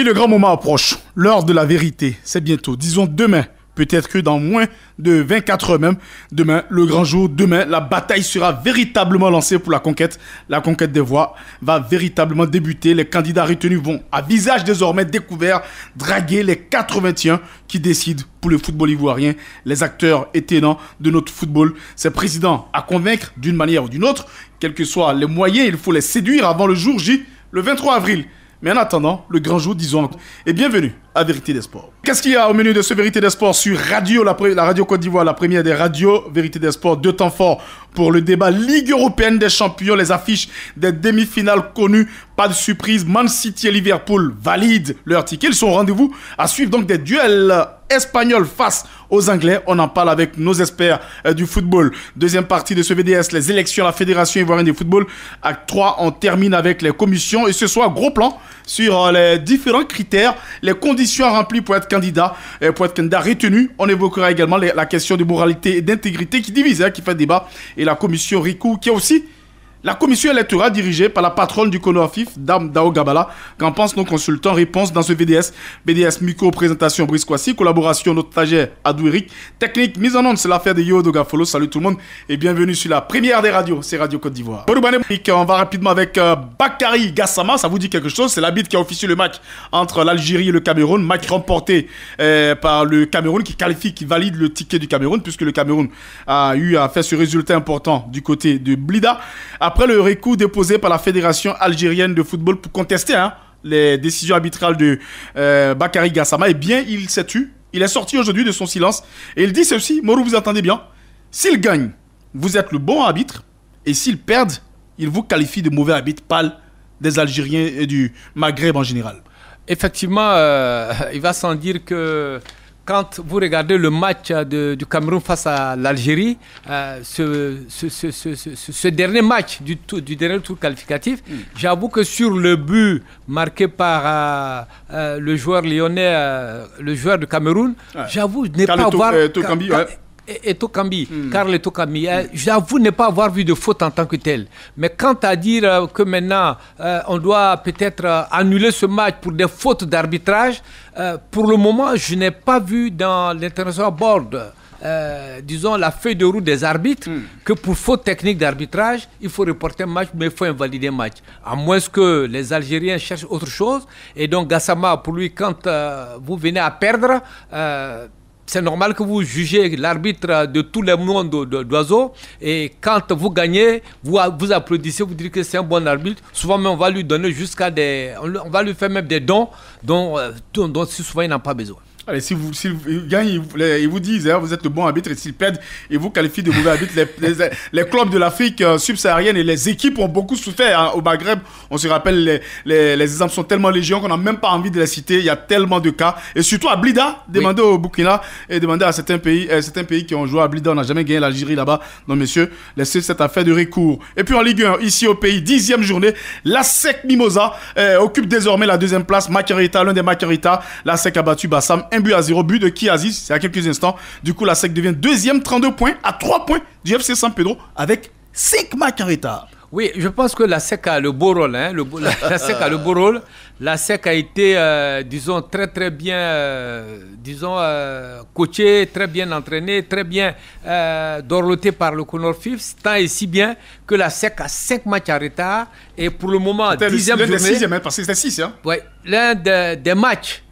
Oui, le grand moment approche. L'heure de la vérité, c'est bientôt. Disons demain. Peut-être que dans moins de 24 heures même, demain, le grand jour, demain, la bataille sera véritablement lancée pour la conquête. La conquête des voix va véritablement débuter. Les candidats retenus vont, à visage désormais découvert, draguer les 81 qui décident pour le football ivoirien, les acteurs et tenants de notre football. Ces présidents à convaincre d'une manière ou d'une autre, quels que soient les moyens, il faut les séduire avant le jour J, le 23 avril. Mais en attendant, le grand jour, disons, et bienvenue à Vérité des Sports. Qu'est-ce qu'il y a au menu de ce Vérité des Sports sur Radio, la Radio Côte d'Ivoire, la première des radios Vérité des Sports, 2 temps forts pour le débat Ligue européenne des champions, les affiches des demi-finales connues, pas de surprise, Man City et Liverpool valident leur ticket, ils sont au rendez-vous à suivre donc des duels espagnols face aux Anglais. On en parle avec nos experts du football. Deuxième partie de ce VDS, les élections à la Fédération ivoirienne de football. Acte 3, on termine avec les commissions et ce soir, gros plan sur les différents critères, les conditions à remplir pour être candidat retenu. On évoquera également la question de moralité et d'intégrité qui divise, qui fait débat. Et la commission RICOU qui est aussi la commission électorale dirigée par la patronne du CONORFIF, Dame Dao Gabala. Qu'en pensent nos consultants? Réponse dans ce VDS. BDS micro, présentation Brice Kwasi, collaboration notre stagiaire Adou Eric. Technique, mise en onde, c'est l'affaire de Yo Dogafolo. Salut tout le monde et bienvenue sur la première des radios, c'est Radio Côte d'Ivoire. On va rapidement avec Bakary Gassama, ça vous dit quelque chose? C'est l'arbitre qui a officié le match entre l'Algérie et le Cameroun. Match remporté par le Cameroun qui qualifie, qui valide le ticket du Cameroun puisque le Cameroun a eu à faire ce résultat important du côté de Blida. Après le recours déposé par la Fédération algérienne de football pour contester les décisions arbitrales de Bakary Gassama, eh bien, il s'est tu. Il est sorti aujourd'hui de son silence et il dit ceci, Morou, vous entendez bien? S'il gagne, vous êtes le bon arbitre et s'ils perdent, il vous qualifie de mauvais arbitre pâle des Algériens et du Maghreb en général. Effectivement, il va sans dire que quand vous regardez le match du Cameroun face à l'Algérie, ce dernier match du dernier tour qualificatif, j'avoue que sur le but marqué par le joueur lyonnais, le joueur du Cameroun, j'avoue ne pas avoir... Karl Tokambi, j'avoue ne pas avoir vu de faute en tant que tel. Mais quant à dire que maintenant on doit peut-être annuler ce match pour des fautes d'arbitrage, pour le moment je n'ai pas vu dans l'International Board disons la feuille de route des arbitres que pour faute technique d'arbitrage il faut reporter un match mais il faut invalider un match, à moins que les Algériens cherchent autre chose. Et donc Gassama, pour lui, quand vous venez à perdre, c'est normal que vous jugez l'arbitre de tous les mondes d'oiseaux, et quand vous gagnez, vous applaudissez, vous dites que c'est un bon arbitre. Souvent même on va lui donner jusqu'à on va lui faire même des dons dont souvent il n'a pas besoin. Allez, s'ils gagnent, ils vous disent vous êtes le bon arbitre, et s'ils perdent, ils vous qualifient de mauvais arbitre. Les clubs de l'Afrique subsaharienne et les équipes ont beaucoup souffert au Maghreb. On se rappelle, les exemples sont tellement légion qu'on n'a même pas envie de les citer. Il y a tellement de cas. Et surtout à Blida, demandez au Burkina et demandez à certains pays qui ont joué à Blida. On n'a jamais gagné l'Algérie là-bas. Donc, messieurs, laissez cette affaire de recours. Et puis en Ligue 1, ici au pays, 10e journée, la SEC Mimosa occupe désormais la 2e place. Makarita, l'un des Makarita. La SEC a battu Bassam. 1-0, but de Kiaziz, c'est à quelques instants. Du coup, la SEC devient 2e, 32 points, à 3 points du FC San Pedro, avec 5 matchs en retard. Oui, je pense que la SEC a le beau rôle. La SEC a le beau rôle. La SEC a été, disons, très bien, coachée, très bien entraînée, très bien dorlotée par le CONORFIF, tant et si bien que la SEC a 5 matchs en retard. Et pour le moment, 10e journée... L'un des 6e, parce que c'était 6. Oui, l'un des matchs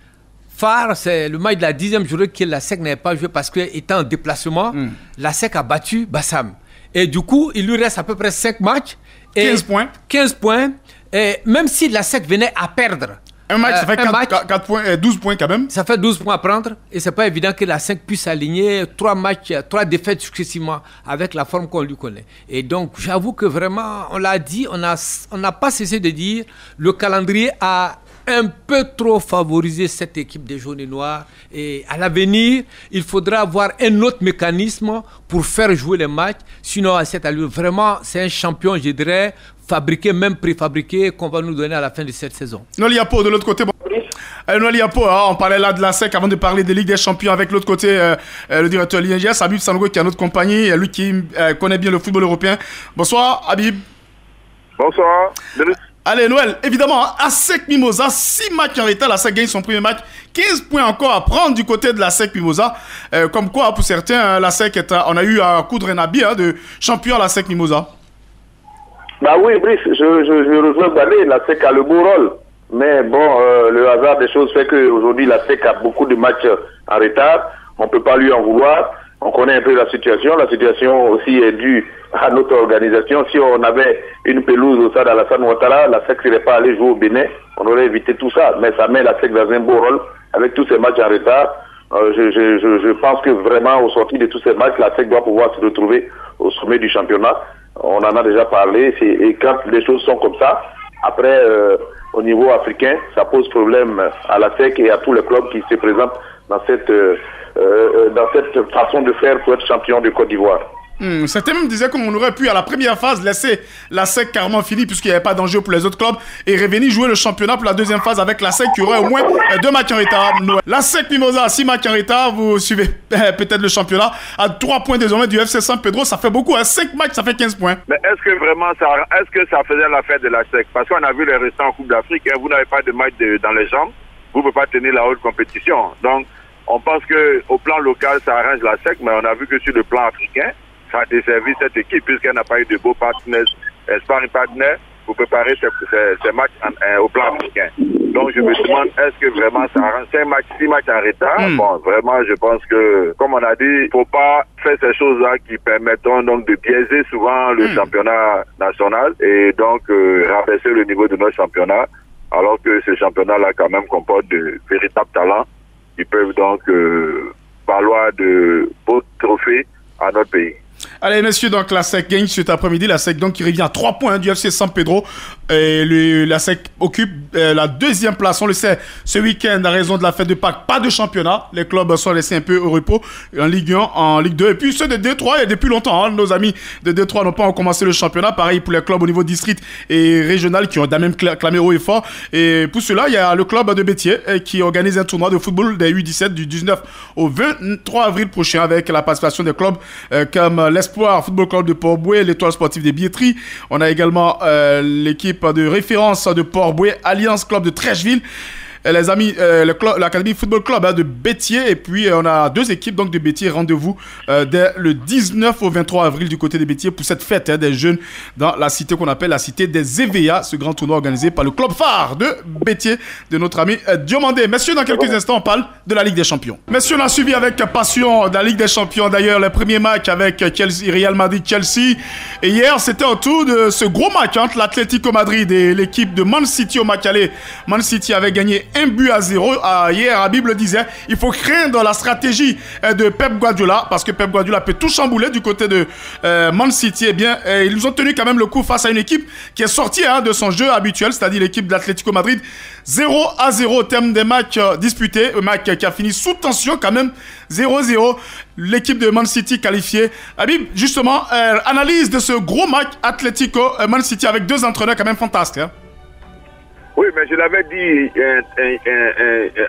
phare, c'est le match de la 10e journée que la SEC n'avait pas joué parce qu'étant en déplacement, la SEC a battu Bassam. Et du coup, il lui reste à peu près 5 matchs. Et 15 points. 15 points. Et même si la SEC venait à perdre... Un match, ça fait 4 points, 12 points quand même. Ça fait 12 points à prendre. Et c'est pas évident que la SEC puisse aligner 3 matchs, 3 défaites successivement avec la forme qu'on lui connaît. Et donc, j'avoue que vraiment, on l'a dit, on n'a pas cessé de dire, le calendrier a un peu trop favorisé cette équipe des jaunes et noirs, et à l'avenir il faudra avoir un autre mécanisme pour faire jouer les matchs. Sinon à cette allure, vraiment c'est un champion, je dirais, fabriqué, même préfabriqué, qu'on va nous donner à la fin de cette saison. Noliapo de l'autre côté. Noliapo, on parlait là de la SEC avant de parler de Ligue des Champions. Avec l'autre côté, le directeur l'INGS, Habib Sanogo, qui est à notre compagnie, lui qui connaît bien le football européen. Bonsoir Habib. Bonsoir. Allez, Noël, évidemment, ASEC Mimosa, 6 matchs en retard. L'ASEC gagne son premier match. 15 points encore à prendre du côté de l'ASEC Mimosa. Comme quoi, pour certains, l'ASEC on a eu à coudre un habit de champion à l'ASEC Mimosa. Bah oui, Brice, je rejoins Bané. L'ASEC a le beau rôle. Mais bon, le hasard des choses fait qu'aujourd'hui, l'ASEC a beaucoup de matchs en retard. On ne peut pas lui en vouloir. On connaît un peu la situation. La situation aussi est due à notre organisation. Si on avait une pelouse au stade Alassane Ouattara, l'ASEC ne serait pas allé jouer au Bénin. On aurait évité tout ça. Mais ça met l'ASEC dans un beau rôle avec tous ces matchs en retard. Je pense que vraiment, au sortir de tous ces matchs, l'ASEC doit pouvoir se retrouver au sommet du championnat. On en a déjà parlé. Et quand les choses sont comme ça, après, au niveau africain, ça pose problème à l'ASEC et à tous les clubs qui se présentent dans cette façon de faire pour être champion de Côte d'Ivoire. Certains même disaient qu'on aurait pu à la première phase laisser l'ASEC carrément fini puisqu'il n'y avait pas d'enjeu pour les autres clubs et revenir jouer le championnat pour la deuxième phase avec l'ASEC qui aurait au moins 2 matchs en retard. L'ASEC Mimosa, 6 matchs en retard, vous suivez peut-être le championnat à 3 points désormais du FC San Pedro, ça fait beaucoup, 5 matchs ça fait 15 points. Mais est-ce que vraiment ça faisait l'affaire de l'ASEC? Parce qu'on a vu les restants en Coupe d'Afrique, vous n'avez pas de match dans les jambes, vous ne pouvez pas tenir la haute compétition. Donc on pense qu'au plan local ça arrange l'ASEC, mais on a vu que sur le plan africain, ça a desservi cette équipe puisqu'elle n'a pas eu de beaux partenaires, sparring partners pour préparer ces matchs au plan africain. Donc je me demande, est-ce que vraiment ça arrange 6 matchs en retard? Bon, vraiment, je pense que, comme on a dit, il ne faut pas faire ces choses-là qui permettront donc de biaiser souvent le championnat national et donc rabaisser le niveau de notre championnat, alors que ce championnat-là quand même comporte de véritables talents qui peuvent donc valoir de beaux trophées à notre pays. Allez messieurs, donc la SEC gagne cet après-midi, la SEC donc qui revient à 3 points du FC San Pedro et la SEC occupe la deuxième place, on le sait, ce week-end à raison de la fête de Pâques, pas de championnat, les clubs sont laissés un peu au repos en Ligue 1, en Ligue 2 et puis ceux de Détroit et depuis longtemps, nos amis de Détroit n'ont pas encore commencé le championnat, pareil pour les clubs au niveau district et régional qui ont même clamé haut et fort et pour cela il y a le club de Bétier qui organise un tournoi de football des U17 du 19 au 23 avril prochain avec la participation des clubs comme l'Espoir Football Club de Port-Boué, l'Étoile Sportive des Billetteries. On a également l'équipe de référence de Port-Boué, Alliance Club de Trècheville. Les amis, l'Académie Football Club de Bétier. Et puis, on a 2 équipes donc, de Bétier. Rendez-vous dès le 19 au 23 avril du côté de Bétier pour cette fête des jeunes dans la cité qu'on appelle la cité des EVA. Ce grand tournoi organisé par le club phare de Bétier de notre ami Diomandé. Messieurs, dans quelques instants, on parle de la Ligue des Champions. Messieurs, on a suivi avec passion de la Ligue des Champions. D'ailleurs, le premier match avec Real Madrid-Chelsea. Et hier, c'était autour de ce gros match entre l'Atlético Madrid et l'équipe de Man City au match aller. Man City avait gagné 1-0. Hier, Habib le disait, il faut craindre la stratégie de Pep Guardiola parce que Pep Guardiola peut tout chambouler du côté de Man City. Eh bien, ils ont tenu quand même le coup face à une équipe qui est sortie de son jeu habituel, c'est-à-dire l'équipe de l'Atlético Madrid. 0-0 au terme des matchs disputés. Un match qui a fini sous tension quand même. 0-0. L'équipe de Man City qualifiée. Habib, justement, analyse de ce gros match Atlético-Man City avec 2 entraîneurs quand même fantastiques. Hein? Oui, mais je l'avais dit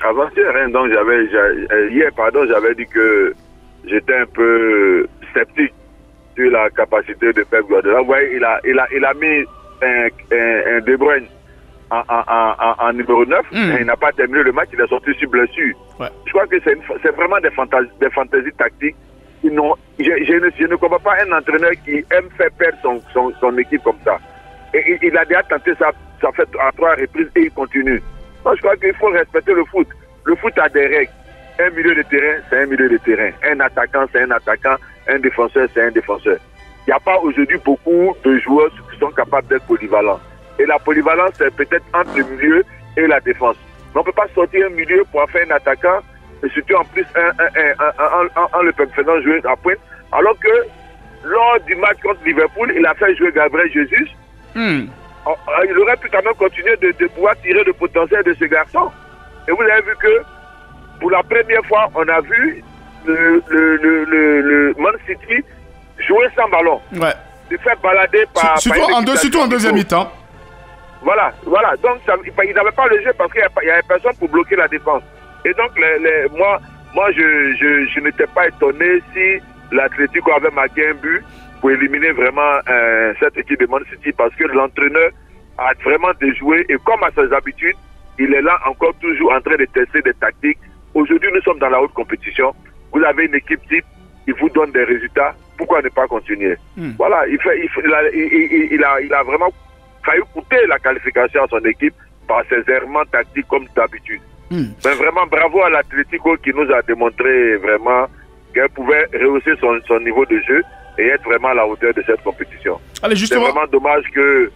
avant-hier, donc j'avais dit que j'étais un peu sceptique sur la capacité de Pep Guardiola. Vous voyez, il a mis un De Bruyne en numéro 9, et il n'a pas terminé le match, il est sorti sur blessure. Ouais. Je crois que c'est vraiment des fantaisies tactiques. Je ne comprends pas un entraîneur qui aime faire perdre son équipe comme ça. Et il a déjà tenté ça fait à 3 reprises et il continue. Donc je crois qu'il faut respecter le foot. Le foot a des règles. Un milieu de terrain, c'est un milieu de terrain. Un attaquant, c'est un attaquant. Un défenseur, c'est un défenseur. Il n'y a pas aujourd'hui beaucoup de joueurs qui sont capables d'être polyvalents. Et la polyvalence, c'est peut-être entre le milieu et la défense. Mais on ne peut pas sortir un milieu pour en faire un attaquant, et surtout en plus en le faisant jouer à pointe. Alors que lors du match contre Liverpool, il a fait jouer Gabriel Jesus. Il aurait pu quand même continuer de pouvoir tirer le potentiel de ce garçon. Et vous avez vu que pour la première fois, on a vu le Man City jouer sans ballon. Ouais. Se faire balader par... Surtout en deuxième mi-temps. Voilà. Donc, il n'avait pas le jeu parce qu'il n'y avait personne pour bloquer la défense. Et donc, moi je n'étais pas étonné si l'Atlético avait marqué un but pour éliminer vraiment cette équipe de Man City parce que l'entraîneur à vraiment déjouer. Et comme à ses habitudes, il est là encore toujours en train de tester des tactiques. Aujourd'hui, nous sommes dans la haute compétition. Vous avez une équipe type, il vous donne des résultats. Pourquoi ne pas continuer? Voilà, il a vraiment failli coûter la qualification à son équipe par ses errements tactiques comme d'habitude. Mais vraiment, bravo à l'Atlético qui nous a démontré vraiment qu'elle pouvait rehausser son niveau de jeu et être vraiment à la hauteur de cette compétition. C'est vraiment dommage que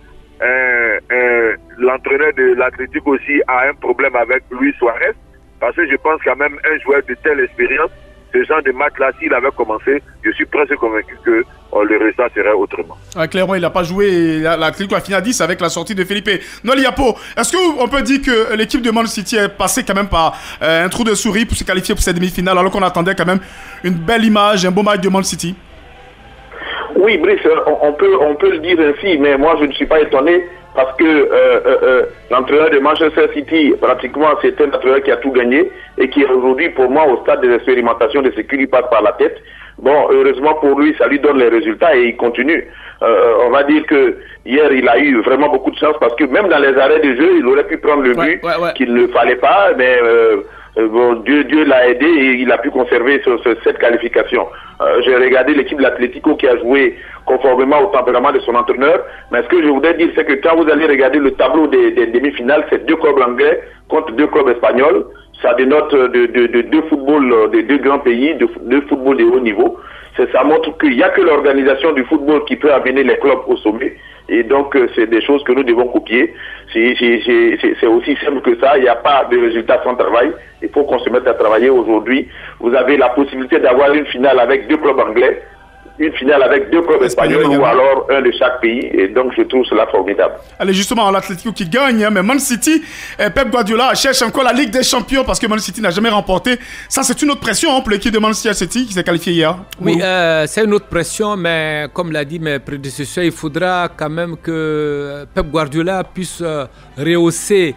l'entraîneur de l'Atlético aussi a un problème avec Luis Suarez, parce que je pense quand même un joueur de telle expérience, ce genre de match-là, s'il avait commencé, je suis presque convaincu que le résultat serait autrement. Clairement, il n'a pas joué. L'Atlético a fini à 10 avec la sortie de Felipe. Noliapo, est-ce qu'on peut dire que l'équipe de Man City est passée quand même par un trou de souris pour se qualifier pour cette demi-finale, alors qu'on attendait quand même une belle image, un beau match de Man City? Oui, Brice, on peut le dire ainsi, mais moi je ne suis pas étonné parce que l'entraîneur de Manchester City, pratiquement, c'est un entraîneur qui a tout gagné et qui aujourd'hui, pour moi, au stade des expérimentations de ce qui lui passe par la tête. Bon, heureusement pour lui, ça lui donne les résultats et il continue. On va dire que hier, il a eu vraiment beaucoup de chance parce que même dans les arrêts de jeu, il aurait pu prendre le but qu'il ne fallait pas, mais bon, Dieu l'a aidé et il a pu conserver cette qualification. J'ai regardé l'équipe de l'Atlético qui a joué conformément au tempérament de son entraîneur, mais ce que je voudrais dire, c'est que quand vous allez regarder le tableau des demi-finales, c'est 2 clubs anglais contre 2 clubs espagnols. Ça dénote de deux footballs des 2 grands pays, de football de haut niveau. Ça montre qu'il n'y a que l'organisation du football qui peut amener les clubs au sommet. Et donc, c'est des choses que nous devons copier. C'est aussi simple que ça. Il n'y a pas de résultat sans travail. Il faut qu'on se mette à travailler aujourd'hui. Vous avez la possibilité d'avoir une finale avec 2 clubs anglais, une finale avec 2 clubs espagnols ou alors un de chaque pays. Et donc, je trouve cela formidable. Allez, justement, l'Atlético qui gagne, mais Man City, Pep Guardiola cherche encore la Ligue des Champions parce que Man City n'a jamais remporté. Ça, c'est une autre pression pour l'équipe de Manchester City qui s'est qualifiée hier. Oui, c'est une autre pression, mais comme l'a dit mes prédécesseurs, il faudra quand même que Pep Guardiola puisse rehausser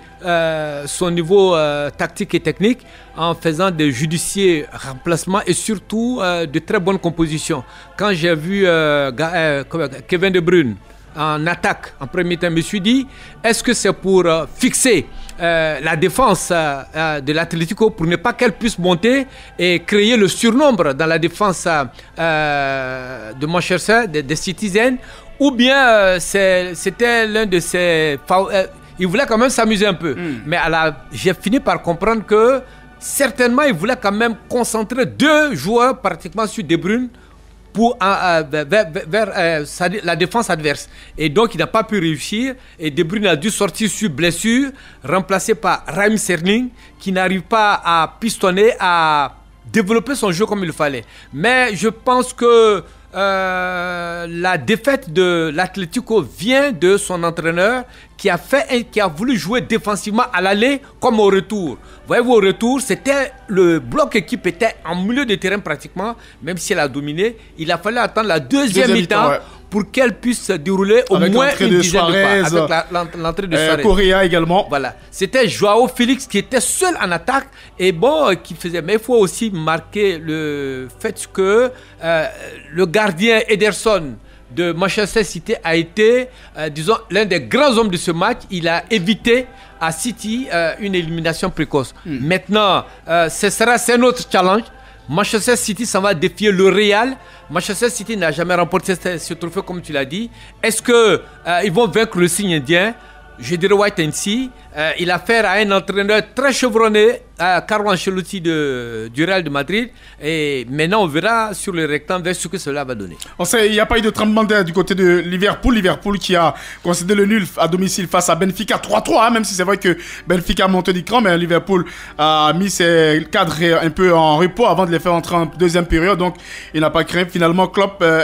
son niveau tactique et technique en faisant de judicieux remplacements et surtout de très bonnes compositions. Quand j'ai vu Kevin De Bruyne en attaque en premier temps, je me suis dit, est-ce que c'est pour fixer la défense de l'Atlético pour ne pas qu'elle puisse monter et créer le surnombre dans la défense de Manchester, des Citizens, ou bien c'était l'un de ces... il voulait quand même s'amuser un peu. Mais j'ai fini par comprendre que certainement il voulait quand même concentrer 2 joueurs pratiquement sur De Bruyne pour vers la défense adverse. Et donc, il n'a pas pu réussir. Et De Bruyne a dû sortir sur blessure, remplacé par Raheem Sterling, qui n'arrive pas à pistonner, à développer son jeu comme il fallait. Mais je pense que la défaite de l'Atlético vient de son entraîneur qui a voulu jouer défensivement à l'aller comme au retour. Voyez-vous, au retour, c'était le bloc équipe était en milieu de terrain pratiquement, même si elle a dominé. Il a fallu attendre la deuxième mi-temps pour qu'elle puisse se dérouler au moins une dizaine de pas. Avec l'entrée de Suarez. Correa également. Voilà. C'était Joao Félix qui était seul en attaque et bon, qui faisait. Mais il faut aussi marquer le fait que le gardien Ederson de Manchester City a été, disons, l'un des grands hommes de ce match. Il a évité à City une élimination précoce. Maintenant, c'est un autre challenge. Manchester City s'en va défier le Real. Manchester City n'a jamais remporté ce trophée comme tu l'as dit. Est-ce qu'ils vont vaincre le signe indien? Je dirais White and See. Il a affaire à un entraîneur très chevronné, Carlo Ancelotti du Real de Madrid. Et maintenant, on verra sur le rectangle ce que cela va donner. On sait, il n'y a pas eu de tremblement d'air du côté de Liverpool. Liverpool qui a concédé le nul à domicile face à Benfica 3-3, même si c'est vrai que Benfica a monté d'écran, mais Liverpool a mis ses cadres un peu en repos avant de les faire entrer en deuxième période. Donc, il n'a pas craint. Finalement,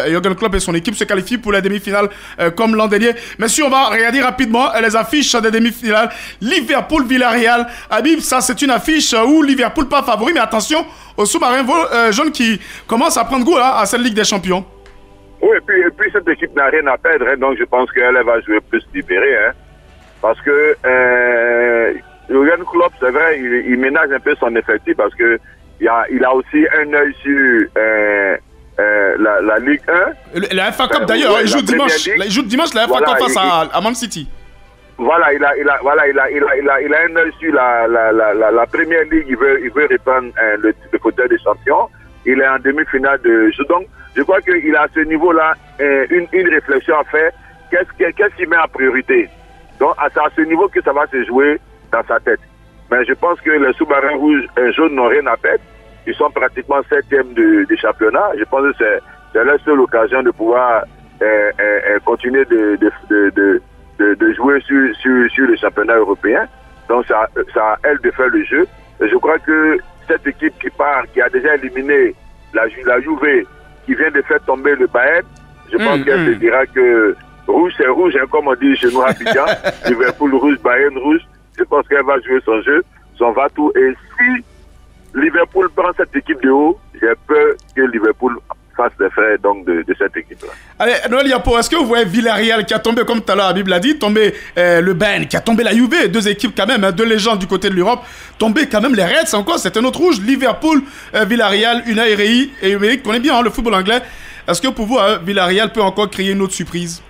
Jürgen Klopp et son équipe se qualifient pour la demi-finale comme l'an dernier. Mais si on va regarder rapidement les affiches des demi-finales, Liverpool-Villarreal. Habib, ça c'est une affiche où Liverpool pas favori, mais attention aux sous-marins jaunes qui commencent à prendre goût à cette Ligue des Champions. Oui, et puis cette équipe n'a rien à perdre, hein, donc je pense qu'elle va jouer plus libérée. Hein, parce que Jürgen Klopp, c'est vrai, il ménage un peu son effectif parce que il a aussi un œil sur la Ligue 1. La FA Cup d'ailleurs, il joue dimanche la FA Cup face à Man City. voilà, il a un œil sur la première ligue. Il veut reprendre le fauteuil des champions. Il est en demi-finale de jeu. Donc, je crois qu'il a à ce niveau-là une réflexion à faire. Qu'est-ce qu'il met en priorité? Donc, c'est à ce niveau que ça va se jouer dans sa tête. Mais je pense que les sous-marins rouges et jaunes n'ont rien à perdre. Ils sont pratiquement 7e du championnat. Je pense que c'est leur seule occasion de pouvoir continuer de jouer sur le championnat européen. Donc, c'est à elle de faire le jeu. Et je crois que cette équipe qui a déjà éliminé la Juve, qui vient de faire tomber le Bayern, je pense qu'elle se dira que rouge, c'est rouge, hein, comme on dit chez nous à Abidjan. Liverpool rouge, Bayern rouge. Je pense qu'elle va jouer son jeu, son va-tout. Et si Liverpool prend cette équipe de haut, j'ai peur que Liverpool fasse les frais donc, de cette équipe-là. Allez, Noël Yapo, est-ce que vous voyez Villarreal qui a tombé, comme tout à l'heure Habib l'a dit, tombé le Bayern, qui a tombé la Juve, deux équipes quand même, hein, deux légendes du côté de l'Europe, tombé quand même les Reds encore, c'est un autre rouge, Liverpool, Villarreal, Unai Emery, connaît bien hein, le football anglais. Est-ce que pour vous, Villarreal peut encore créer une autre surprise?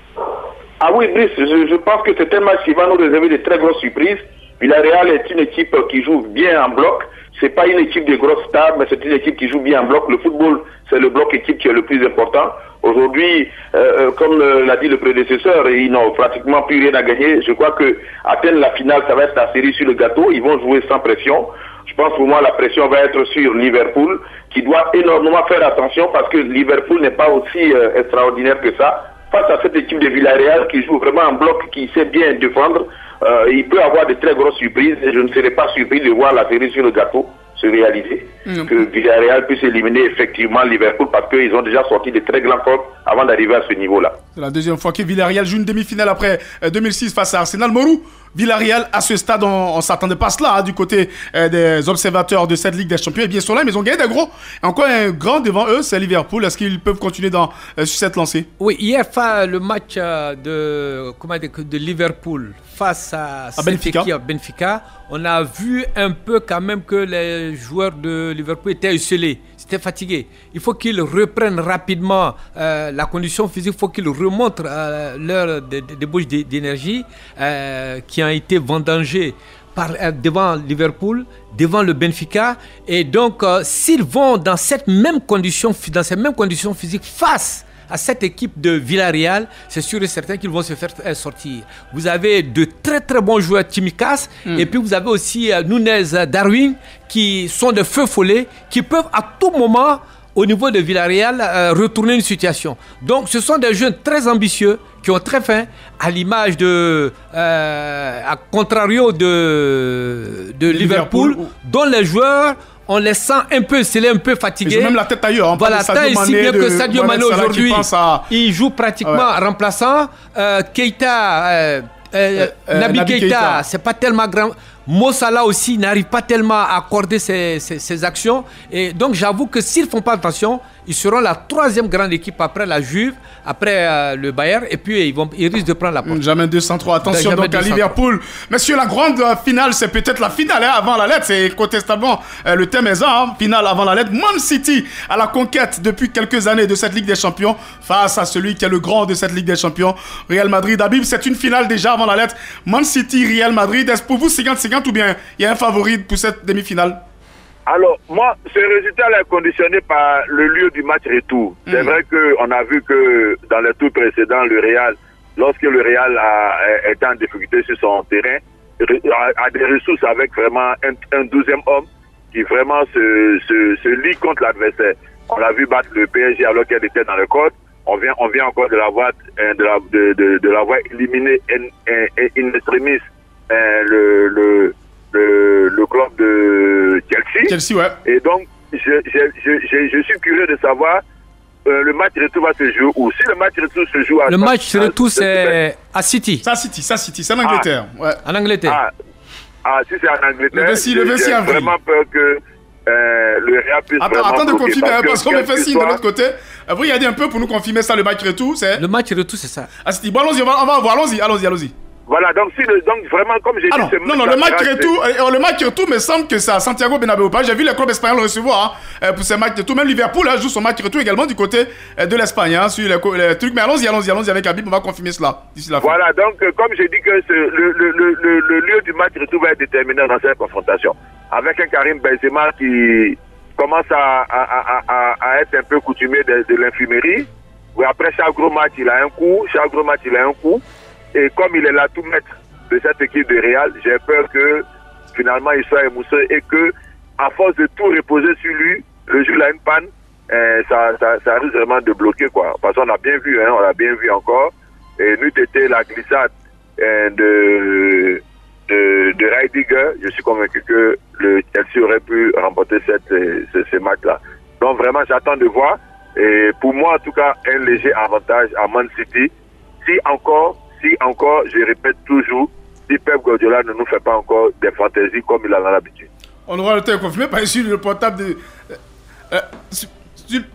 Ah oui, Brice, je pense que c'est un match qui va nous réserver de très grosses surprises. Villarreal est une équipe qui joue bien en bloc. C'est pas une équipe de grosses stars, mais c'est une équipe qui joue bien en bloc. Le football, c'est le bloc équipe qui est le plus important. Aujourd'hui, comme l'a dit le prédécesseur, ils n'ont pratiquement plus rien à gagner. Je crois que atteindre la finale, ça va être la cerise sur le gâteau. Ils vont jouer sans pression. Je pense pour moi la pression va être sur Liverpool, qui doit énormément faire attention parce que Liverpool n'est pas aussi extraordinaire que ça. Face à cette équipe de Villarreal qui joue vraiment en bloc, qui sait bien défendre, il peut avoir de très grosses surprises et je ne serais pas surpris de voir la cerise sur le gâteau se réaliser. Que Villarreal puisse éliminer effectivement Liverpool parce qu'ils ont déjà sorti de très grands corps avant d'arriver à ce niveau-là. C'est la deuxième fois que Villarreal joue une demi-finale après 2006 face à Arsenal. Morou, Villarreal, à ce stade, on ne s'attendait pas à cela hein, du côté des observateurs de cette Ligue des Champions. Et bien sûr là, mais ils ont gagné des gros. Et encore un grand devant eux, c'est Liverpool. Est-ce qu'ils peuvent continuer sur cette lancée? Oui, hier, le match de Liverpool face à Benfica, on a vu un peu quand même que les joueurs de Liverpool étaient isolés, étaient fatigués. Il faut qu'ils reprennent rapidement la condition physique, il faut qu'ils remontent leur débauche d'énergie qui a été vendangée devant Liverpool, devant le Benfica. Et donc, s'ils vont dans ces mêmes conditions physiques face à cette équipe de Villarreal, c'est sûr et certain qu'ils vont se faire sortir. Vous avez de très très bons joueurs, Tsimikas, et puis vous avez aussi Nunez, Darwin, qui sont de feux follets, qui peuvent à tout moment, au niveau de Villarreal, retourner une situation. Donc ce sont des jeunes très ambitieux, qui ont très faim, à l'image à contrario de Liverpool, dont les joueurs, on les sent un peu scellés, un peu fatigués. Ils ont même la tête ailleurs. Voilà, tant et si bien que Sadio Mané aujourd'hui, il joue pratiquement remplaçant. Keita, Naby Keita, c'est pas tellement grand. Mo Salah aussi n'arrive pas tellement à accorder ses actions. Et donc j'avoue que s'ils ne font pas attention, ils seront la troisième grande équipe après la Juve, après le Bayern, et puis ils risquent de prendre la porte. Jamais 203. Attention donc 203. À Liverpool. Messieurs, la grande finale, c'est peut-être la finale hein, avant la lettre. C'est incontestablement le thème est ça. Hein, finale avant la lettre. Man City à la conquête depuis quelques années de cette Ligue des Champions face à celui qui est le grand de cette Ligue des Champions, Real Madrid. Habib, c'est une finale déjà avant la lettre. Man City, Real Madrid. Est-ce pour vous 50-50 ou bien il y a un favori pour cette demi-finale? Alors, moi, ce résultat est conditionné par le lieu du match retour. C'est vrai qu'on a vu que dans les tours précédents, le Real, lorsque le Real était en difficulté sur son terrain, a des ressources avec vraiment un 12e homme qui vraiment se lie contre l'adversaire. On l'a vu battre le PSG alors qu'elle était dans le code. On vient encore de l'avoir éliminé in extremis le club de Chelsea. Chelsea, ouais. Et donc, je suis curieux de savoir le match retour va se jouer où. Si le match retour se joue le match retour, c'est à City. C'est en Angleterre. Ouais. En Angleterre. Si c'est en Angleterre, le 26 j'ai avril. vraiment peur que le Real puisse Attends de confirmer, parce qu'on me fait signe de l'autre côté. Vous regardez un peu pour nous confirmer ça, le match retour, c'est... Le match retour, c'est ça. À City. Bon, allons-y, on va voir. Allons-y. Voilà, donc vraiment, comme j'ai dit... Non, le match retour me semble que c'est à Santiago Bernabéu. J'ai vu les clubs espagnols recevoir pour ces matchs retour. Même Liverpool joue son match retour également du côté de l'Espagne, sur les trucs. Mais allons-y avec Habib, on va confirmer cela d'ici la fin. Voilà, donc comme j'ai dit que le lieu du match retour va être déterminé dans cette confrontation. Avec un Karim Benzema qui commence à être un peu coutumier de l'infirmerie. Après chaque gros match, il a un coup. Et comme il est là tout maître de cette équipe de Real, j'ai peur que finalement il soit émoussé et que, à force de tout reposer sur lui, le jour il a une panne, ça risque vraiment de bloquer, quoi. Parce qu'on a bien vu, on l'a bien vu encore. Et n'eût été la glissade de Reidiger, je suis convaincu que le Chelsea aurait pu remporter ce match-là. Donc vraiment, j'attends de voir. Et pour moi, en tout cas, un léger avantage à Man City. Si encore, je répète toujours, si Pep Guardiola ne nous fait pas encore des fantaisies comme il en a l'habitude. On aura le temps de confirmer par sur le portable de...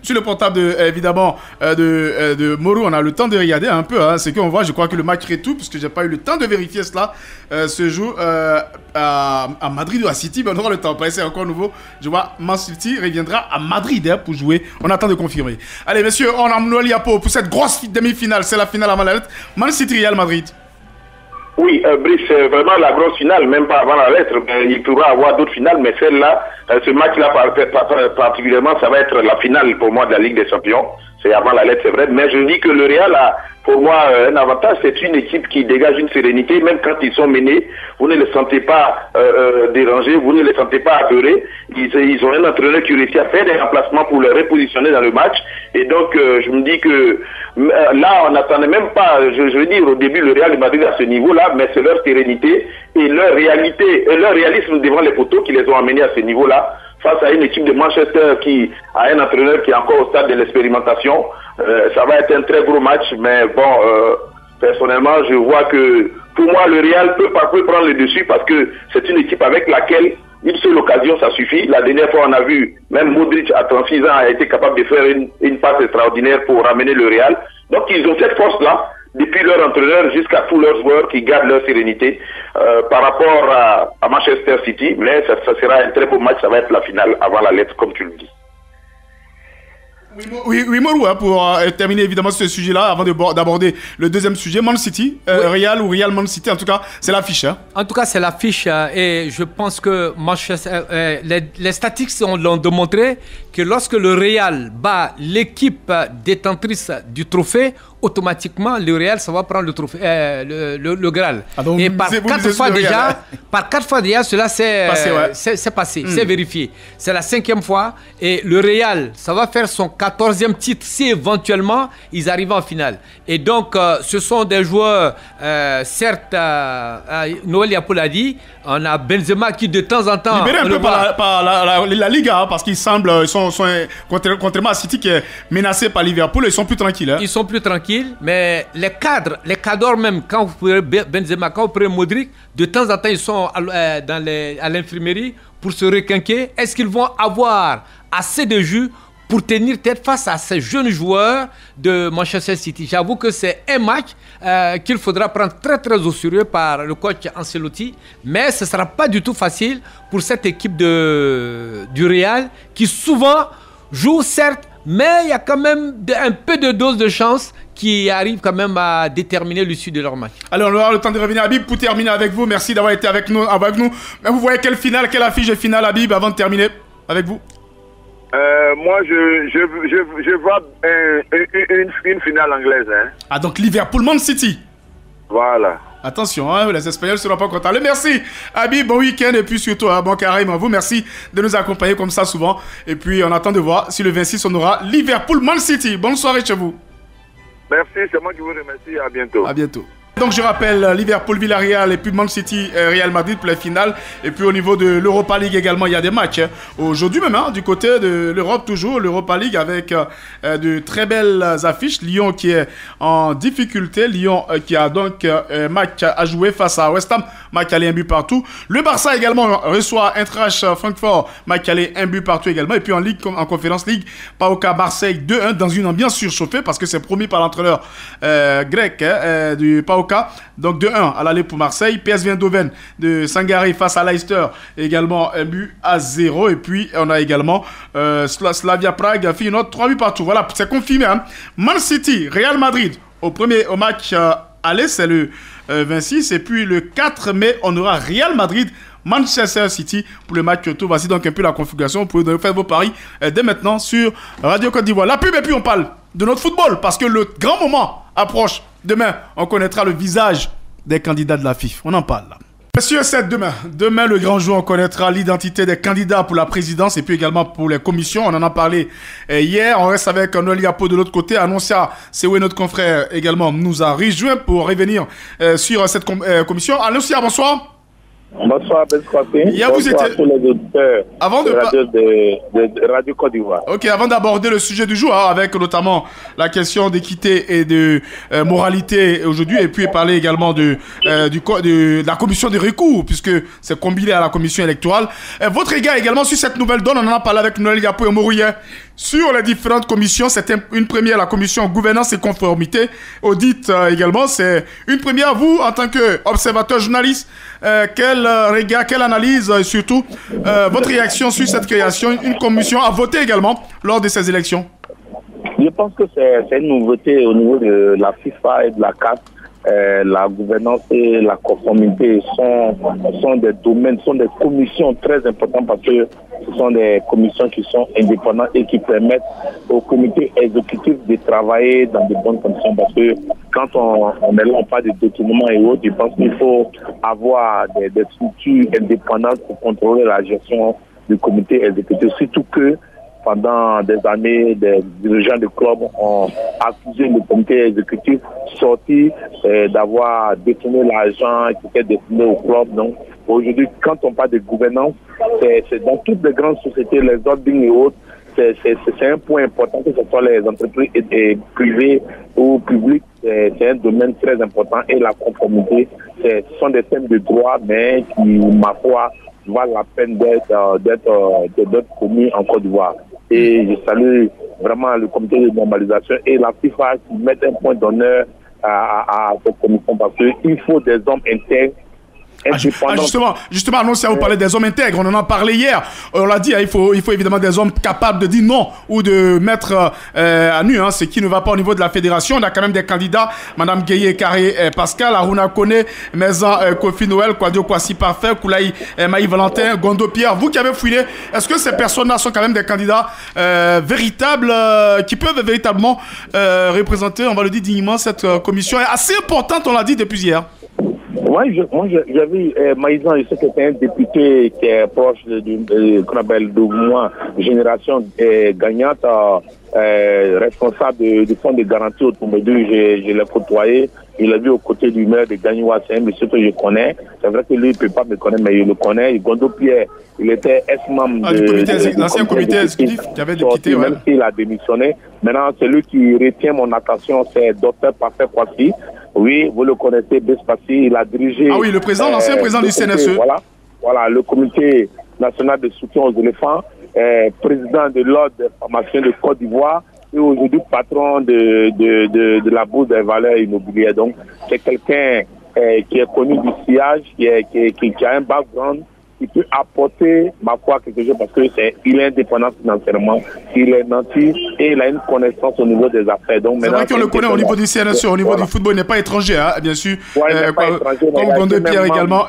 Sur le portable de Moreau, on a le temps de regarder un peu ce qu'on voit. Je crois que le match retour, puisque je n'ai pas eu le temps de vérifier cela, se joue à Madrid ou à City. Mais on aura le temps. C'est encore nouveau. Je vois Man City reviendra à Madrid pour jouer. On attend de confirmer. Allez, messieurs, on a Mouloua Liapo pour cette grosse demi-finale. C'est la finale avant la lettre. Man City, Real Madrid. Oui, Brice, c'est vraiment la grosse finale, même pas avant la lettre. Il pourra avoir d'autres finales, mais celle-là, ce match-là particulièrement, ça va être la finale pour moi de la Ligue des Champions. C'est avant la lettre, c'est vrai. Mais je dis que le Real a, pour moi, un avantage. C'est une équipe qui dégage une sérénité. Même quand ils sont menés, vous ne les sentez pas dérangés, vous ne les sentez pas apeurés. Ils ont un entraîneur qui réussit à faire des remplacements pour les repositionner dans le match. Et donc, je me dis que là, on n'attendait même pas, je veux dire, au début, le Real de Madrid à ce niveau-là, mais c'est leur sérénité et leur réalité, et leur réalisme devant les poteaux qui les ont amenés à ce niveau-là, face à une équipe de Manchester qui a un entraîneur qui est encore au stade de l'expérimentation. Ça va être un très gros match, mais bon, personnellement, je vois que, pour moi, le Real peut prendre le dessus parce que c'est une équipe avec laquelle une seule occasion, ça suffit. La dernière fois, on a vu, même Modric, à 36 ans, a été capable de faire une passe extraordinaire pour ramener le Real. Donc, ils ont cette force-là, depuis leur entraîneur jusqu'à tous leurs joueurs qui gardent leur sérénité par rapport à Manchester City. Mais ça sera un très beau match, ça va être la finale avant la lettre, comme tu le dis. Oui, Morou, pour terminer évidemment ce sujet-là, avant d'aborder le deuxième sujet, Man City, Real ou Real Man City, en tout cas, c'est l'affiche. En tout cas, c'est l'affiche et je pense que Manchester, les statistiques l'ont démontré que lorsque le Real bat l'équipe détentrice du trophée, automatiquement, le Real, ça va prendre le trophée, le Graal. Et par 4 fois déjà, cela s'est passé, c'est vérifié. C'est la 5e fois et le Real, ça va faire son 14e titre si éventuellement ils arrivent en finale. Et donc, ce sont des joueurs, certes, Noël Yapoul a dit, on a Benzema qui de temps en temps... Libéré un peu par la Liga, parce qu'ils semblent, contrairement à City qui est menacé par Liverpool, ils sont plus tranquilles. Ils sont plus tranquilles, mais les cadres même, quand vous prenez Benzema, quand vous prenez Modric, de temps en temps, ils sont à l'infirmerie pour se requinquer. Est-ce qu'ils vont avoir assez de jus pour tenir tête face à ces jeunes joueurs de Manchester City? J'avoue que c'est un match qu'il faudra prendre très très au sérieux par le coach Ancelotti, mais ce ne sera pas du tout facile pour cette équipe du Real qui souvent joue certes, mais il y a quand même un peu de dose de chance qui arrive quand même à déterminer l'issue de leur match. Alors, on aura le temps de revenir, Habib, pour terminer avec vous. Merci d'avoir été avec nous. Mais vous voyez quelle affiche de finale, Habib, avant de terminer avec vous? Moi, je vois une finale anglaise. Ah, donc Liverpool-Man City. Voilà. Attention, les Espagnols ne seront pas contents. Merci, Habib, bon week-end et puis surtout, bon carême à vous. Merci de nous accompagner comme ça souvent. Et puis, on attend de voir si le 26, on aura Liverpool-Man City. Bonne soirée chez vous. Merci, c'est moi qui vous remercie. À bientôt. À bientôt. Donc je rappelle Liverpool, Villarreal et puis Man City, Real Madrid pour les finales. Et puis au niveau de l'Europa League également, il y a des matchs. Aujourd'hui même, du côté de l'Europe toujours, l'Europa League avec de très belles affiches. Lyon qui est en difficulté. Lyon qui a donc un match à jouer face à West Ham. Match aller, un but partout. Le Barça également reçoit Eintracht Francfort. Match aller, un but partout également. Et puis en Ligue, en Conférence League, PAOK Marseille 2-1 dans une ambiance surchauffée parce que c'est promis par l'entraîneur grec du PAOK Mallorca. Donc 2-1 à l'aller pour Marseille. PSV Eindhoven de Sangaré face à Leicester. Également un but à 0. Et puis on a également Slavia Prague. Feyenoord 3 buts partout. Voilà, c'est confirmé. Hein. Man City, Real Madrid. Au match aller, c'est le 26. Et puis le 4 mai, on aura Real Madrid, Manchester City pour le match Kyoto. Voici donc un peu la configuration. Vous pouvez faire vos paris dès maintenant sur Radio Côte d'Ivoire. La pub et puis on parle de notre football parce que le grand moment approche. Demain, on connaîtra le visage des candidats de la FIFA. On en parle là. Messieurs, c'est demain. Demain, le grand jour, on connaîtra l'identité des candidats pour la présidence et puis également pour les commissions. On en a parlé hier. On reste avec Noël Yapo de l'autre côté. Annoncia, c'est où notre confrère également nous a rejoint pour revenir sur cette commission. Annoncia, bonsoir. Bonsoir, Bonsoir à tous les auditeurs de Radio Côte d'Ivoire. Ok, avant d'aborder le sujet du jour, avec notamment la question d'équité et de moralité aujourd'hui, et puis parler également de la commission des recours, puisque c'est combiné à la commission électorale. Votre égard également sur cette nouvelle donne, on en a parlé avec Noël Yapo et Mourouillet. Sur les différentes commissions, c'était une première, la commission gouvernance et conformité. Audit également, c'est une première. Vous, en tant qu'observateur journaliste, quel regard, quelle analyse, surtout votre réaction sur cette création, une commission à voter également lors de ces élections? Je pense que c'est une nouveauté au niveau de la FIFA et de la CAF. La gouvernance et la conformité sont des domaines, sont des commissions très importantes parce que ce sont des commissions qui sont indépendantes et qui permettent au comité exécutif de travailler dans de bonnes conditions. Parce que quand on est là, on parle de détournement et autres, je pense qu'il faut avoir des structures indépendantes pour contrôler la gestion du comité exécutif. Surtout que pendant des années, des dirigeants de club ont accusé le comité exécutif sorti d'avoir détourné l'argent qui était destiné au club. Donc aujourd'hui, quand on parle de gouvernance, c'est dans toutes les grandes sociétés, les holdings et autres, c'est un point important, que ce soit les entreprises privées ou publiques, c'est un domaine très important. Et la conformité, ce sont des thèmes de droit, mais qui, ma foi, valent la peine d'être commis en Côte d'Ivoire. Et je salue vraiment le comité de normalisation et la FIFA qui met un point d'honneur à cette commission parce qu'il faut des hommes intègres. Justement, Annoncia, vous parlez des hommes intègres, on en a parlé hier, on l'a dit, il faut évidemment des hommes capables de dire non ou de mettre à nu ce qui ne va pas au niveau de la fédération. On a quand même des candidats, Madame Gueye Carré Pascal, Aruna Kone, Maison Kofi Noël, Kwadio Kwasi Parfait, Koulaï Maï Valentin, Gondo Pierre. Vous qui avez fouillé, est-ce que ces personnes-là sont quand même des candidats véritables, qui peuvent véritablement représenter, on va le dire dignement, cette commission est assez importante, on l'a dit depuis hier? Moi, j'ai vu Maïsan, je sais que c'est un député qui est proche qu'on appelle de moi, génération gagnante, responsable du fonds de garantie au Tombédou. Je l'ai côtoyé, je l'ai vu aux côtés du maire de Gagnoua, c'est un monsieur que je connais. C'est vrai que lui, il ne peut pas me connaître, mais je le connais. Gondo Pierre, il était ex-membre de l'ancien comité exécutif qui avait quitté. Même s'il a démissionné. Maintenant, celui qui retient mon attention, c'est Dr Parfait Kwasi. Oui, vous le connaissez, Bespassi, il a dirigé... Ah oui, le président, l'ancien président du CNSE. Voilà, le comité national de soutien aux éléphants, président de l'ordre des pharmaciens de Côte d'Ivoire et aujourd'hui patron de la bourse des valeurs immobilières. Donc, c'est quelqu'un qui est connu du sillage, qui a un background, qui peut apporter, ma foi, quelque chose parce qu'il est indépendant financièrement, il est nanti et il a une connaissance au niveau des affaires. C'est vrai qu'on le connaît au niveau du CNSE, au niveau du football, il n'est pas étranger, bien sûr. Comme Gondo Pierre également.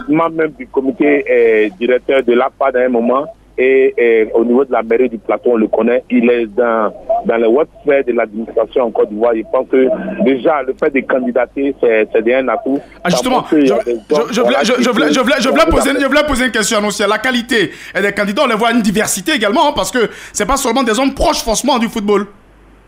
Même du comité directeur de l'APA à un moment. Et au niveau de la mairie du plateau, on le connaît. Il est dans le web sphère de l'administration en Côte d'Ivoire. Je pense que déjà, le fait de candidater, c'est déjà un atout. Justement, je voulais poser une question, Annoncia. La qualité des candidats, on les voit une diversité également, parce que c'est pas seulement des hommes proches, forcément, du football.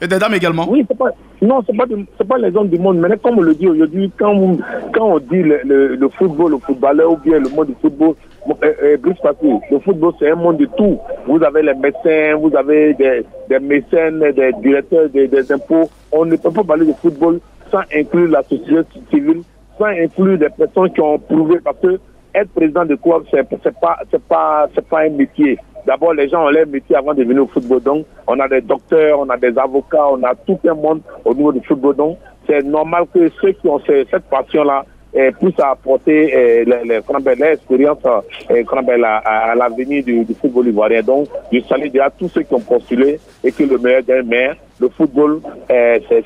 Et des dames également. Oui, c'est pas les hommes du monde. Mais comme on le dit aujourd'hui, quand on dit le football, le footballeur ou bien le monde du football, le football c'est un monde de tout. Vous avez les médecins, vous avez des mécènes, des directeurs des impôts. On ne peut pas parler de football sans inclure la société civile, sans inclure des personnes qui ont prouvé, parce que être président de club, c'est pas un métier. D'abord, les gens ont leur métier avant de venir au football. Donc, on a des docteurs, on a des avocats, on a tout un monde au niveau du football. Donc, c'est normal que ceux qui ont cette passion-là puissent apporter l'expérience à l'avenir du football ivoirien. Donc, je salue déjà tous ceux qui ont postulé et que le meilleur des maires, le football, c'est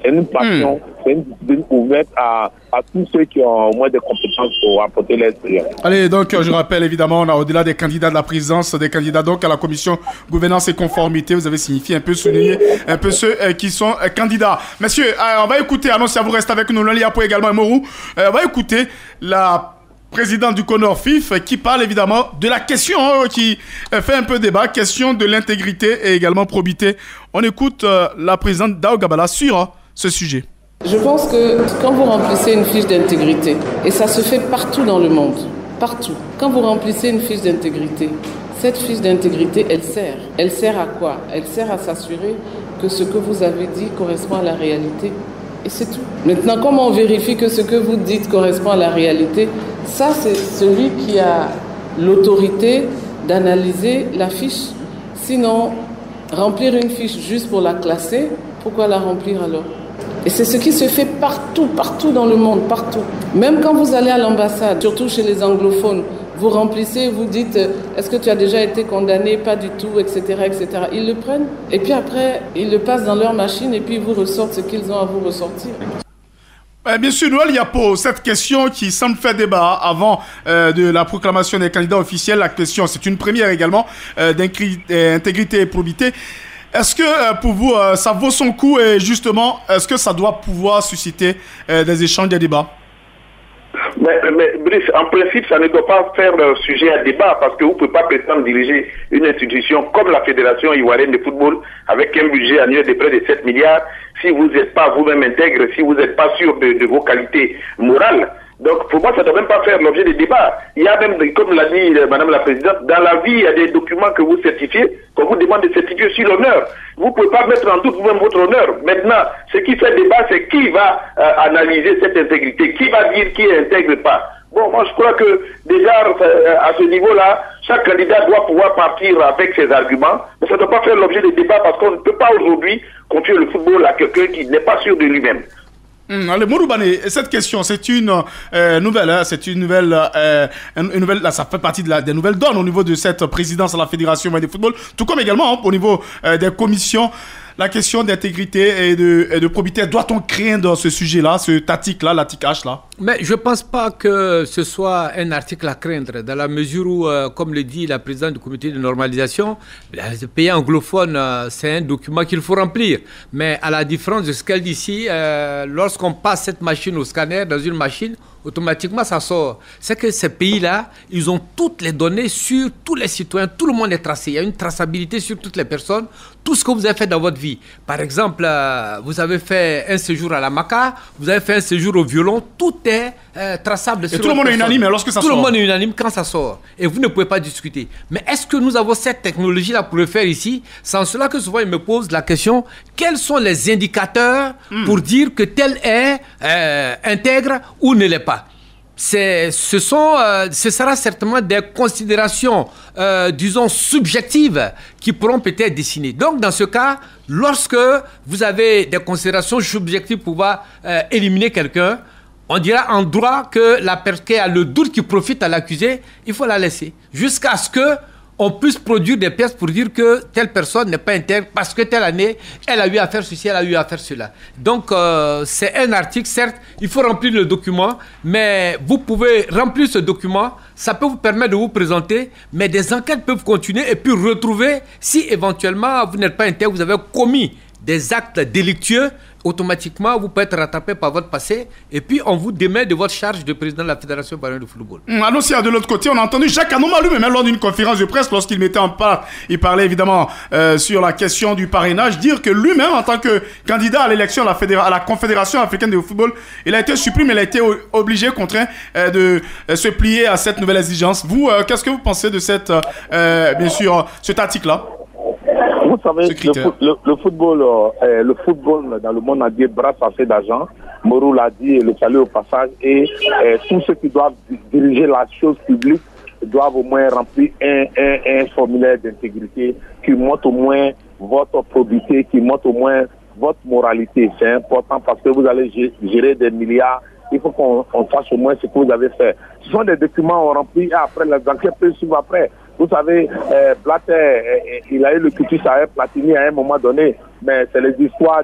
une passion, c'est une discipline ouverte à tous ceux qui ont au moins des compétences pour apporter l'expérience. Allez, donc je rappelle évidemment, on a au-delà des candidats de la présidence, des candidats donc à la commission gouvernance et conformité, vous avez signifié un peu, souligné un peu ceux qui sont candidats. Messieurs, on va écouter, si vous restez avec nous, Loli Apo également et Morou, on va écouter la présidente du Conor FIF qui parle évidemment de la question qui fait un peu débat, question de l'intégrité et également probité. On écoute la présidente Dao Gabala sur ce sujet. Je pense que quand vous remplissez une fiche d'intégrité, et ça se fait partout dans le monde, partout, quand vous remplissez une fiche d'intégrité, cette fiche d'intégrité, elle sert. Elle sert à quoi? Elle sert à s'assurer que ce que vous avez dit correspond à la réalité. Et c'est tout. Maintenant, comment on vérifie que ce que vous dites correspond à la réalité? Ça, c'est celui qui a l'autorité d'analyser la fiche. Sinon, remplir une fiche juste pour la classer, pourquoi la remplir alors? Et c'est ce qui se fait partout, partout dans le monde, partout. Même quand vous allez à l'ambassade, surtout chez les anglophones, vous remplissez, vous dites est-ce que tu as déjà été condamné? Pas du tout, etc., etc. Ils le prennent et puis après, ils le passent dans leur machine et puis ils vous ressortent ce qu'ils ont à vous ressortir. Bien sûr, Noël Yapo, cette question qui semble faire débat avant de la proclamation des candidats officiels, la question, c'est une première également, d'intégrité et probité. Est-ce que pour vous, ça vaut son coup et justement, est-ce que ça doit pouvoir susciter des échanges, des débats? Mais Brice, en principe, ça ne doit pas faire sujet à débat parce que vous ne pouvez pas prétendre diriger une institution comme la Fédération ivoirienne de football avec un budget annuel de près de 7 milliards si vous n'êtes pas vous-même intègre, si vous n'êtes pas sûr de vos qualités morales. Donc, pour moi, ça ne doit même pas faire l'objet de débat. Il y a même, comme l'a dit Madame la Présidente, dans la vie, il y a des documents que vous certifiez, qu'on vous demande de certifier sur l'honneur. Vous ne pouvez pas mettre en doute vous-même votre honneur. Maintenant, ce qui fait débat, c'est qui va analyser cette intégrité, qui va dire qui n'intègre pas. Bon, moi, je crois que déjà, à ce niveau-là, chaque candidat doit pouvoir partir avec ses arguments, mais ça ne doit pas faire l'objet de débat parce qu'on ne peut pas aujourd'hui confier le football à quelqu'un qui n'est pas sûr de lui-même. Allez, Mouroubane, cette question, c'est une nouvelle, hein, c'est une nouvelle, là, ça fait partie des nouvelles donnes au niveau de cette présidence à la Fédération de football, tout comme également au niveau des commissions. La question d'intégrité et de probité, doit-on craindre ce sujet-là, cet article-là, l'article H-là? Mais je ne pense pas que ce soit un article à craindre, dans la mesure où, comme le dit la présidente du comité de normalisation, les pays anglophones, c'est un document qu'il faut remplir. Mais à la différence de ce qu'elle dit ici, lorsqu'on passe cette machine au scanner dans une machine, automatiquement ça sort. C'est que ces pays-là, ils ont toutes les données sur tous les citoyens, tout le monde est tracé. Il y a une traçabilité sur toutes les personnes, tout ce que vous avez fait dans votre vie. Par exemple, vous avez fait un séjour à la Maca, vous avez fait un séjour au violon, tout est traçable. Et tout le monde est unanime lorsque ça sort. Tout le monde est unanime quand ça sort. Et vous ne pouvez pas discuter. Mais est-ce que nous avons cette technologie-là pour le faire ici? C'est en cela que souvent ils me posent la question, quels sont les indicateurs pour dire que tel est intègre ou ne l'est pas? Ce sera certainement des considérations, disons, subjectives qui pourront peut-être dessiner. Donc, dans ce cas, lorsque vous avez des considérations subjectives pour pouvoir éliminer quelqu'un, on dira en droit que la personne qui a le doute qui profite à l'accusé, il faut la laisser. Jusqu'à ce que on puisse produire des pièces pour dire que telle personne n'est pas intègre parce que telle année, elle a eu à faire ceci, elle a eu à faire cela. Donc, c'est un article, certes, il faut remplir le document, mais vous pouvez remplir ce document, ça peut vous permettre de vous présenter, mais des enquêtes peuvent continuer et puis retrouver si éventuellement vous n'êtes pas intègre, vous avez commis des actes délictueux, automatiquement, vous pouvez être rattrapé par votre passé et puis on vous démet de votre charge de président de la Fédération ivoirienne de football. Alors, si de l'autre côté, on a entendu Jacques Anouma lui-même lors d'une conférence de presse, lorsqu'il mettait en part, il parlait évidemment sur la question du parrainage, dire que lui-même, en tant que candidat à l'élection à la Confédération africaine de football, il a été supprimé, il a été obligé, contraint de se plier à cette nouvelle exigence. Vous, qu'est-ce que vous pensez de cette, bien sûr, cet article-là? Vous savez, le football dans le monde entier brasse assez d'argent. Morou l'a dit et le salue au passage. Et tous ceux qui doivent diriger la chose publique doivent au moins remplir un formulaire d'intégrité qui montre au moins votre probité, qui montre au moins votre moralité. C'est important parce que vous allez gérer des milliards. Il faut qu'on sache au moins ce que vous avez fait. Ce sont des documents remplis et après, les enquêtes peuvent suivre après. Vous savez, Blatter, il a eu le cutis à Platini à un moment donné, mais c'est les histoires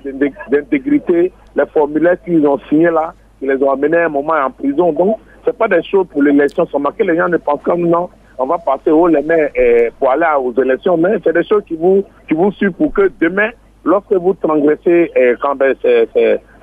d'intégrité, les formulaires qu'ils ont signés là, qui les ont amenés à un moment en prison. Donc, c'est pas des choses pour l'élection. Sans marquer, les gens ne pensent comme non, on va passer haut les mains pour aller aux élections, mais c'est des choses qui vous suivent pour que demain, lorsque vous transgressez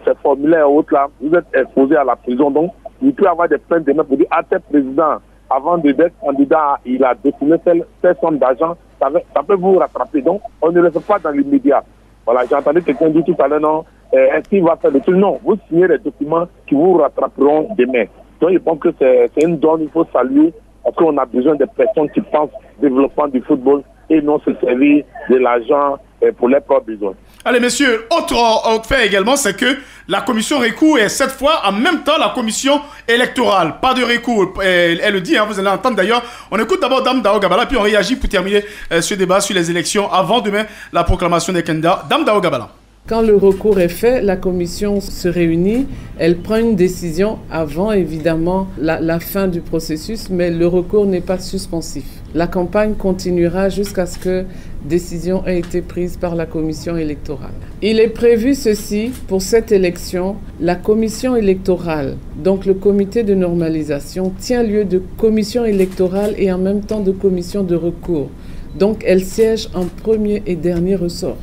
ces formulaires hautes là, vous êtes exposé à la prison. Donc, il peut y avoir des plaintes demain pour dire, tel président, avant d'être candidat, il a détourné telle somme d'argent, ça peut vous rattraper. Donc, on ne le fait pas dans l'immédiat. Voilà, j'ai entendu quelqu'un dire tout à l'heure, non, est-ce qu'il va faire des trucs? Non, vous signez des documents qui vous rattraperont demain. Donc, je pense que c'est une donne, il faut saluer, parce qu'on a besoin de personnes qui pensent développement du football et non se servir de l'argent pour leurs propres besoins. Allez, messieurs, autre fait également, c'est que la commission recours est cette fois en même temps la commission électorale. Pas de recours, elle le dit, hein, vous allez entendre d'ailleurs. On écoute d'abord Dame Dao Gabala, puis on réagit pour terminer ce débat sur les élections avant demain la proclamation des candidats. Dame Dao Gabala. Quand le recours est fait, la commission se réunit, elle prend une décision avant évidemment la fin du processus, mais le recours n'est pas suspensif. La campagne continuera jusqu'à ce que décision ait été prise par la commission électorale. Il est prévu ceci pour cette élection. La commission électorale, donc le comité de normalisation, tient lieu de commission électorale et en même temps de commission de recours. Donc elle siège en premier et dernier ressort.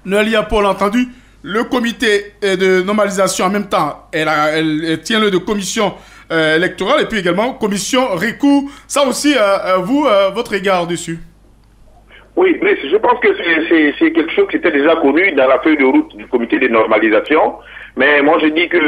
Noélia Paul, entendu, le comité de normalisation en même temps, elle tient le de commission électorale et puis également commission recours. Ça aussi, vous, votre regard dessus? Oui, mais je pense que c'est quelque chose qui était déjà connu dans la feuille de route du comité de normalisation. Mais moi, je dis que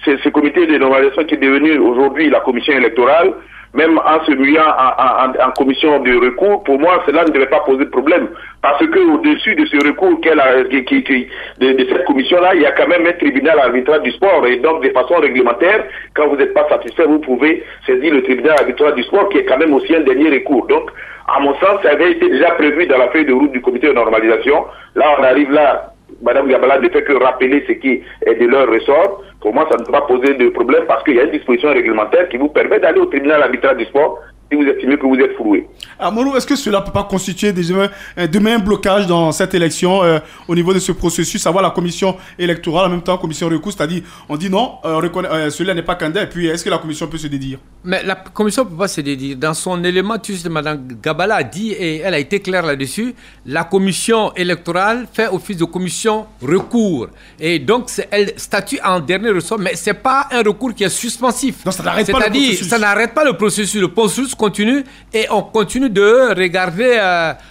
c'est ce comité de normalisation qui est devenu aujourd'hui la commission électorale, même en se mouillant en commission de recours, pour moi, cela ne devait pas poser de problème. Parce que au-dessus de ce recours de cette commission-là, il y a quand même un tribunal arbitral du sport. Et donc, de façon réglementaire, quand vous n'êtes pas satisfait, vous pouvez saisir le tribunal arbitral du sport, qui est quand même aussi un dernier recours. Donc, à mon sens, ça avait été déjà prévu dans la feuille de route du comité de normalisation. Là, on arrive là, Madame Gabala ne fait que rappeler ce qui est de leur ressort. Pour moi, ça ne peut pas poser de problème parce qu'il y a une disposition réglementaire qui vous permet d'aller au tribunal arbitral du sport si vous estimez que vous êtes floué. Amourou, est-ce que cela ne peut pas constituer demain un blocage dans cette élection au niveau de ce processus, savoir la commission électorale en même temps commission recours, c'est-à-dire on dit non, celui-là n'est pas candidat, et puis est-ce que la commission peut se dédire? Mais la commission ne peut pas se dédire. Dans son élément, tu sais, Mme Gabala a dit, et elle a été claire là-dessus, la commission électorale fait office de commission recours. Et donc, elle statue en dernier ressort, mais ce n'est pas un recours qui est suspensif. Donc ça n'arrête pas le processus. C'est-à-dire, ça n'arrête pas le processus. Le processus continue et on continue de regarder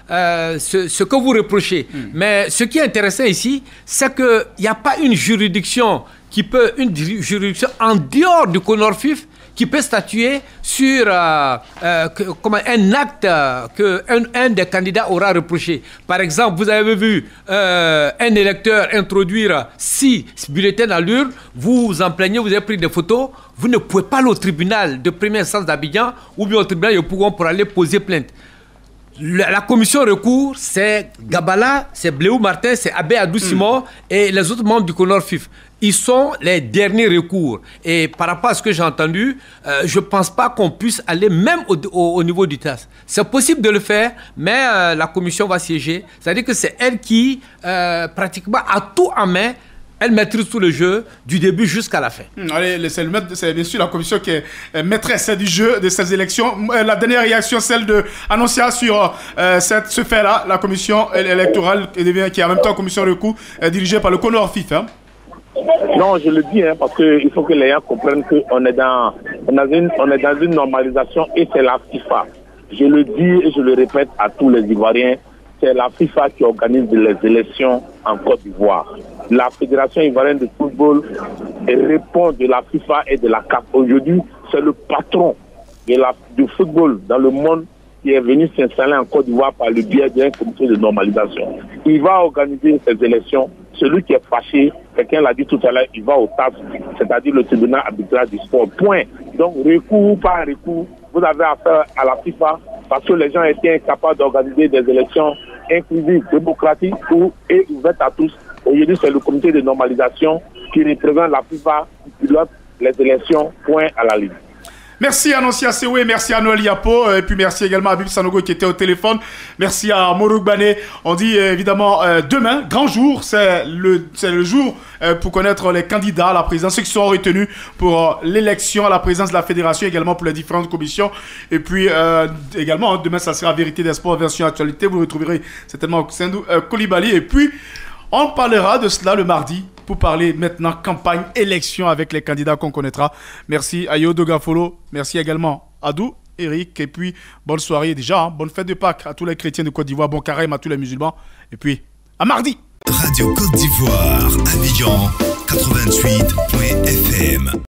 ce que vous reprochez. Mais ce qui est intéressant ici, c'est qu'il n'y a pas une juridiction en dehors du CONORFIF qui peut statuer sur un acte qu'un des candidats aura reproché. Par exemple, vous avez vu un électeur introduire 6 bulletins à l'urne, vous vous en plaignez, vous avez pris des photos, vous ne pouvez pas aller au tribunal de première instance d'Abidjan ou bien au tribunal de Pougon pour aller poser plainte. La commission recours, c'est Gabala, c'est Bléou Martin, c'est Abbé Adou Simon et les autres membres du CONORFIF. Ils sont les derniers recours. Et par rapport à ce que j'ai entendu, je ne pense pas qu'on puisse aller même au niveau du TAS. C'est possible de le faire, mais la commission va siéger. C'est-à-dire que c'est elle qui, pratiquement, a tout en main. Elle maîtrise tout le jeu du début jusqu'à la fin. Allez, c'est bien sûr la commission qui est maîtresse du jeu de ces élections. La dernière réaction, celle de Annoncia sur ce fait-là, la commission électorale qui est en même temps commission recours dirigée par le CONORFIF. Non, je le dis, parce qu'il faut que les gens comprennent qu'on est dans une normalisation et c'est la FIFA. Je le dis et je le répète à tous les Ivoiriens, c'est la FIFA qui organise les élections en Côte d'Ivoire. La Fédération ivoirienne de football répond de la FIFA et de la CAF. Aujourd'hui, c'est le patron du football dans le monde qui est venu s'installer en Côte d'Ivoire par le biais d'un comité de normalisation. Il va organiser ces élections. Celui qui est fâché, quelqu'un l'a dit tout à l'heure, il va au TAS, c'est-à-dire le tribunal arbitral du sport. Point. Donc, recours ou pas recours, vous avez affaire à la FIFA parce que les gens étaient incapables d'organiser des élections inclusives, démocratiques et ouvertes à tous Aujourd'hui, c'est le comité de normalisation qui représente la FIFA, qui pilote les élections, point à la ligne. Merci à Nancy Asewe, merci à Noël Yapo, et puis merci également à Habib Sanogo qui était au téléphone. Merci à Morouk Bané. On dit évidemment demain, grand jour, c'est le jour pour connaître les candidats à la présidence, ceux qui seront retenus pour l'élection à la présidence de la fédération, également pour les différentes commissions. Et puis également, demain, ça sera Vérité des Sports, version actualité. Vous le retrouverez certainement Sendou Koulibaly. Et puis, on parlera de cela le mardi pour parler maintenant campagne, élection avec les candidats qu'on connaîtra. Merci à Yodo Gafolo, merci également à Adou, Eric, et puis bonne soirée déjà, bonne fête de Pâques à tous les chrétiens de Côte d'Ivoire, bon carême à tous les musulmans, et puis à mardi. Radio Côte d'Ivoire, Abidjan 88.fm.